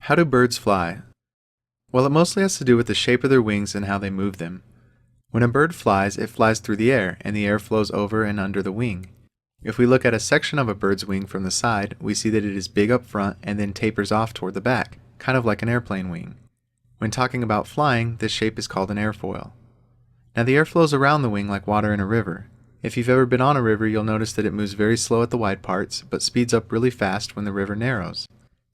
How do birds fly? Well, it mostly has to do with the shape of their wings and how they move them. When a bird flies, it flies through the air, and the air flows over and under the wing. If we look at a section of a bird's wing from the side, we see that it is big up front and then tapers off toward the back, kind of like an airplane wing. When talking about flying, this shape is called an airfoil. Now the air flows around the wing like water in a river. If you've ever been on a river, you'll notice that it moves very slow at the wide parts, but speeds up really fast when the river narrows.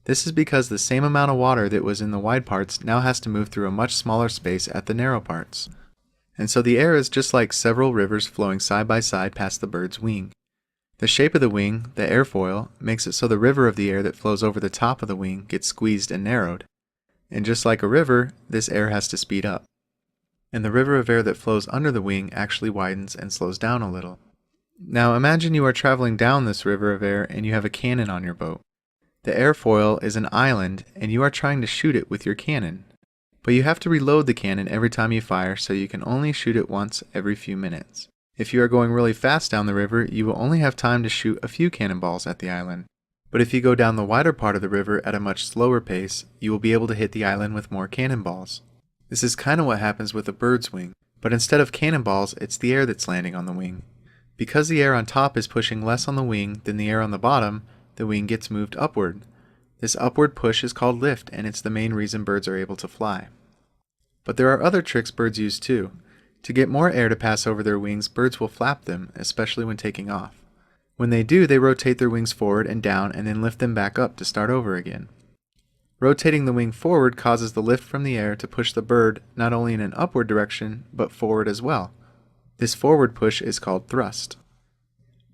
This is because the same amount of water that was in the wide parts now has to move through a much smaller space at the narrow parts. And so the air is just like several rivers flowing side by side past the bird's wing. The shape of the wing, the airfoil, makes it so the river of the air that flows over the top of the wing gets squeezed and narrowed. And just like a river, this air has to speed up. And the river of air that flows under the wing actually widens and slows down a little. Now imagine you are traveling down this river of air and you have a cannon on your boat. The airfoil is an island and you are trying to shoot it with your cannon. But you have to reload the cannon every time you fire, so you can only shoot it once every few minutes. If you are going really fast down the river, you will only have time to shoot a few cannonballs at the island. But if you go down the wider part of the river at a much slower pace, you will be able to hit the island with more cannonballs. This is kind of what happens with a bird's wing, but instead of cannonballs, it's the air that's landing on the wing. Because the air on top is pushing less on the wing than the air on the bottom, the wing gets moved upward. This upward push is called lift, and it's the main reason birds are able to fly. But there are other tricks birds use too. To get more air to pass over their wings, birds will flap them, especially when taking off. When they do, they rotate their wings forward and down and then lift them back up to start over again. Rotating the wing forward causes the lift from the air to push the bird not only in an upward direction, but forward as well. This forward push is called thrust.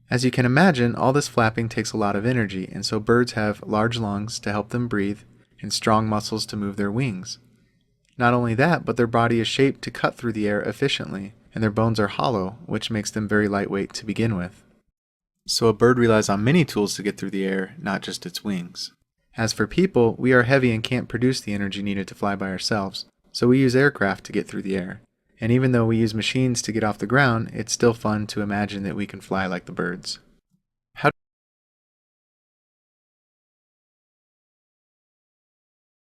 As you can imagine, all this flapping takes a lot of energy, and so birds have large lungs to help them breathe and strong muscles to move their wings. Not only that, but their body is shaped to cut through the air efficiently, and their bones are hollow, which makes them very lightweight to begin with. So a bird relies on many tools to get through the air, not just its wings. As for people, we are heavy and can't produce the energy needed to fly by ourselves, so we use aircraft to get through the air. And even though we use machines to get off the ground, it's still fun to imagine that we can fly like the birds.